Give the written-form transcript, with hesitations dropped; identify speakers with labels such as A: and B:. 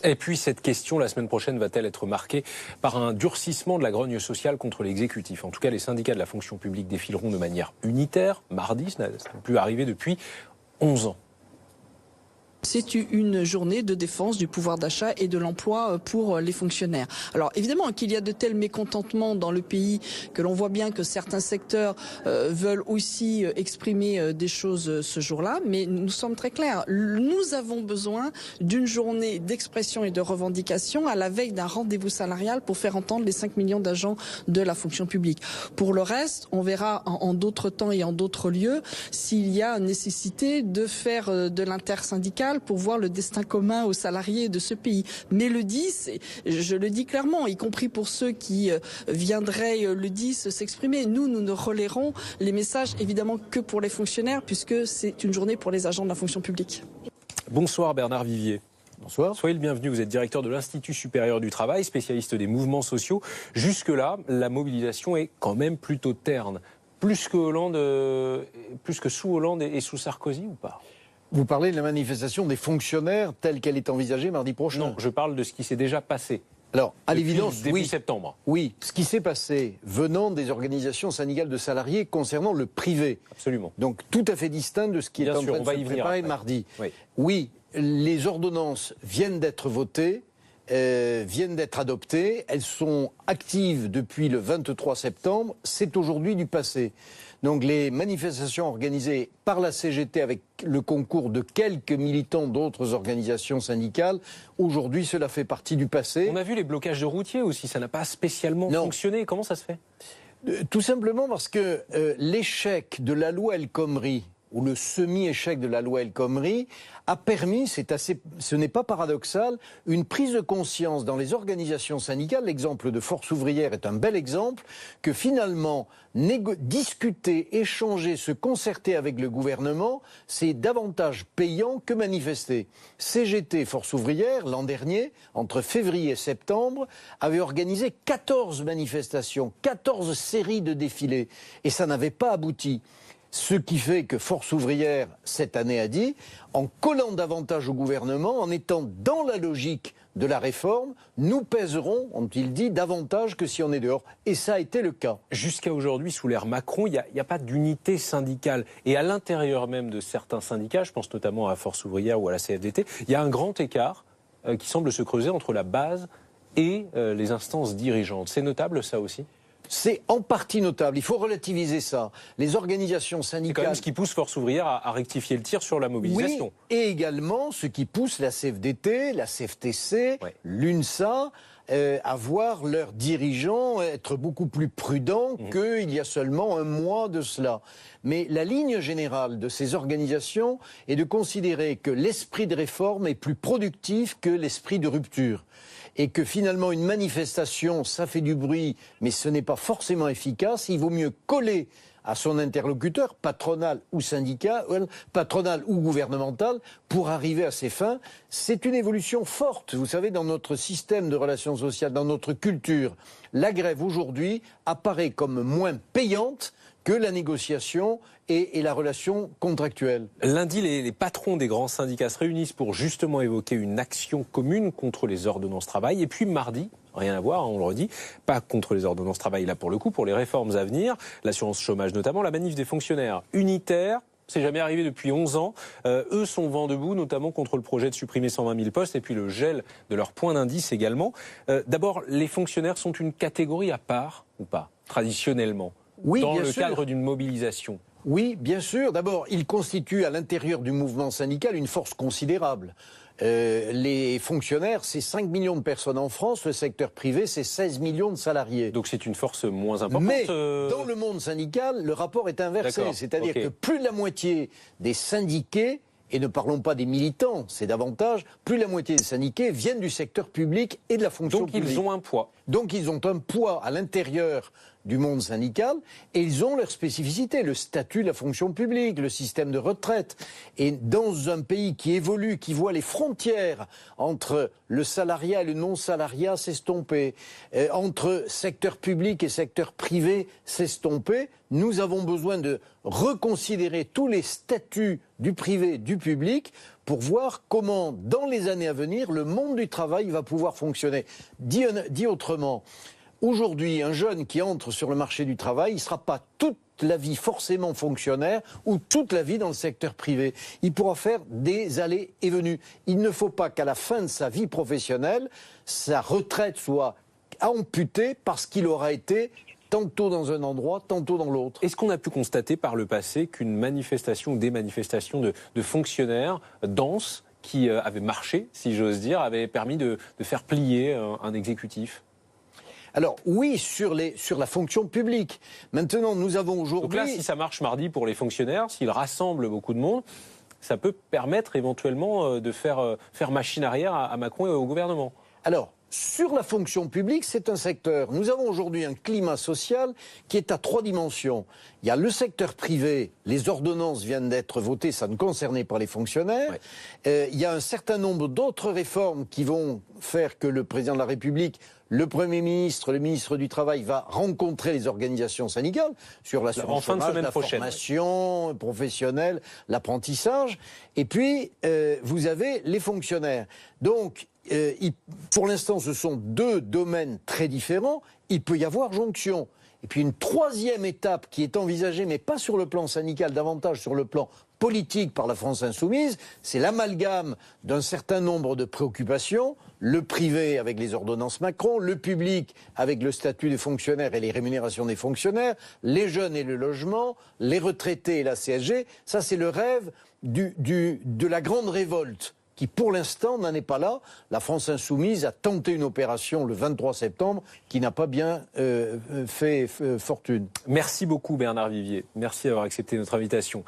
A: Et puis cette question, la semaine prochaine, va-t-elle être marquée par un durcissement de la grogne sociale contre l'exécutif? En tout cas, les syndicats de la fonction publique défileront de manière unitaire. Mardi, ça n'est plus arrivé depuis 11 ans.
B: C'est une journée de défense du pouvoir d'achat et de l'emploi pour les fonctionnaires. Alors évidemment qu'il y a de tels mécontentements dans le pays que l'on voit bien que certains secteurs veulent aussi exprimer des choses ce jour-là, mais nous sommes très clairs. Nous avons besoin d'une journée d'expression et de revendication à la veille d'un rendez-vous salarial pour faire entendre les 5 millions d'agents de la fonction publique. Pour le reste, on verra en d'autres temps et en d'autres lieux s'il y a nécessité de faire de l'intersyndical pour voir le destin commun aux salariés de ce pays. Mais le 10, je le dis clairement, y compris pour ceux qui viendraient le 10 s'exprimer, nous ne relayerons les messages évidemment que pour les fonctionnaires puisque c'est une journée pour les agents de la fonction publique.
A: Bonsoir Bernard Vivier.
C: Bonsoir.
A: Soyez le bienvenu, vous êtes directeur de l'Institut supérieur du travail, spécialiste des mouvements sociaux. Jusque-là, la mobilisation est quand même plutôt terne. Plus que sous Hollande et sous Sarkozy ou pas?
C: Vous parlez de la manifestation des fonctionnaires telle qu'elle est envisagée mardi prochain?
A: Non, je parle de ce qui s'est déjà passé.
C: Alors, à l'évidence,
A: début
C: oui.
A: septembre.
C: Oui, ce qui s'est passé venant des organisations syndicales de salariés concernant le privé.
A: Absolument.
C: Donc, tout à fait distinct de ce qui est en train de se préparer mardi. Oui, les ordonnances viennent d'être votées, viennent d'être adoptées. Elles sont actives depuis le 23 septembre. C'est aujourd'hui du passé. Donc les manifestations organisées par la CGT avec le concours de quelques militants d'autres organisations syndicales, aujourd'hui cela fait partie du passé.
A: On a vu les blocages de routiers aussi, ça n'a pas spécialement fonctionné. Comment ça se fait?
C: Tout simplement parce que l'échec de la loi El Khomri, ou le semi-échec de la loi El Khomri, a permis, ce n'est pas paradoxal, une prise de conscience dans les organisations syndicales. L'exemple de Force ouvrière est un bel exemple, que finalement, discuter, échanger, se concerter avec le gouvernement, c'est davantage payant que manifester. CGT, Force ouvrière, l'an dernier, entre février et septembre, avait organisé 14 manifestations, 14 séries de défilés, et ça n'avait pas abouti. Ce qui fait que Force ouvrière, cette année, a dit, en collant davantage au gouvernement, en étant dans la logique de la réforme, nous pèserons, ont-ils dit, davantage que si on est dehors. Et ça a été le cas.
A: Jusqu'à aujourd'hui, sous l'ère Macron, il n'y a pas d'unité syndicale. Et à l'intérieur même de certains syndicats, je pense notamment à Force ouvrière ou à la CFDT, il y a un grand écart qui semble se creuser entre la base et les instances dirigeantes. C'est notable, ça aussi ?
C: C'est en partie notable. Il faut relativiser ça. Les organisations syndicales...
A: C'est quand même ce qui pousse Force ouvrière à rectifier le tir sur la mobilisation.
C: Oui, et également ce qui pousse la CFDT, la CFTC, l'UNSA, à voir leurs dirigeants être beaucoup plus prudents qu'il y a seulement un mois de cela. Mais la ligne générale de ces organisations est de considérer que l'esprit de réforme est plus productif que l'esprit de rupture. Et que finalement une manifestation, ça fait du bruit, mais ce n'est pas forcément efficace. Il vaut mieux coller à son interlocuteur, patronal ou syndical, patronal ou gouvernemental, pour arriver à ses fins. C'est une évolution forte, vous savez, dans notre système de relations sociales, dans notre culture. La grève aujourd'hui apparaît comme moins payante que la négociation et la relation contractuelle.
A: Lundi, les patrons des grands syndicats se réunissent pour justement évoquer une action commune contre les ordonnances travail. Et puis mardi, rien à voir, on le redit, pas contre les ordonnances travail là pour le coup, pour les réformes à venir, l'assurance chômage notamment, la manif des fonctionnaires unitaires. C'est jamais arrivé depuis 11 ans. Eux sont vent debout, notamment contre le projet de supprimer 120 000 postes et puis le gel de leur point d'indice également. D'abord, les fonctionnaires sont une catégorie à part ou pas, traditionnellement, dans le cadre d'une mobilisation?
C: Oui, bien sûr. D'abord, ils constituent à l'intérieur du mouvement syndical une force considérable. Les fonctionnaires, c'est 5 millions de personnes en France. Le secteur privé, c'est 16 millions de salariés.
A: Donc c'est une force moins importante.
C: Mais dans le monde syndical, le rapport est inversé. C'est-à-dire que plus de la moitié des syndiqués, et ne parlons pas des militants, c'est davantage, plus de la moitié des syndiqués viennent du secteur public et de la fonction publique.
A: Donc ils ont un poids.
C: Donc ils ont un poids à l'intérieur du monde syndical et ils ont leurs spécificités, le statut de la fonction publique, le système de retraite. Et dans un pays qui évolue, qui voit les frontières entre le salariat et le non-salariat s'estomper, entre secteur public et secteur privé s'estomper, nous avons besoin de reconsidérer tous les statuts du privé et du public pour voir comment, dans les années à venir, le monde du travail va pouvoir fonctionner. Dit autrement, aujourd'hui, un jeune qui entre sur le marché du travail, il ne sera pas toute la vie forcément fonctionnaire ou toute la vie dans le secteur privé. Il pourra faire des allées et venues. Il ne faut pas qu'à la fin de sa vie professionnelle, sa retraite soit amputée parce qu'il aura été tantôt dans un endroit, tantôt dans l'autre.
A: Est-ce qu'on a pu constater par le passé qu'une manifestation ou des manifestations de fonctionnaires denses qui avaient marché, si j'ose dire, avaient permis de faire plier un exécutif ?
C: Alors oui, sur la fonction publique. Maintenant, nous avons aujourd'hui...
A: Donc là, si ça marche mardi pour les fonctionnaires, s'ils rassemblent beaucoup de monde, ça peut permettre éventuellement de faire machine arrière à Macron et au gouvernement.
C: Alors, sur la fonction publique, c'est un secteur. Nous avons aujourd'hui un climat social qui est à 3 dimensions. Il y a le secteur privé, les ordonnances viennent d'être votées, ça ne concernait pas les fonctionnaires. Ouais. Il y a un certain nombre d'autres réformes qui vont faire que le président de la République, le Premier ministre, le ministre du Travail va rencontrer les organisations syndicales sur l'assurance chômage, la formation professionnelle, l'apprentissage. Et puis, vous avez les fonctionnaires. Donc, pour l'instant, ce sont 2 domaines très différents. Il peut y avoir jonction. Et puis une 3e étape qui est envisagée, mais pas sur le plan syndical, davantage sur le plan politique par la France insoumise, c'est l'amalgame d'un certain nombre de préoccupations, le privé avec les ordonnances Macron, le public avec le statut des fonctionnaires et les rémunérations des fonctionnaires, les jeunes et le logement, les retraités et la CSG. Ça, c'est le rêve de la grande révolte, qui pour l'instant n'en est pas là. La France insoumise a tenté une opération le 23 septembre qui n'a pas bien fait fortune.
A: Merci beaucoup Bernard Vivier. Merci d'avoir accepté notre invitation.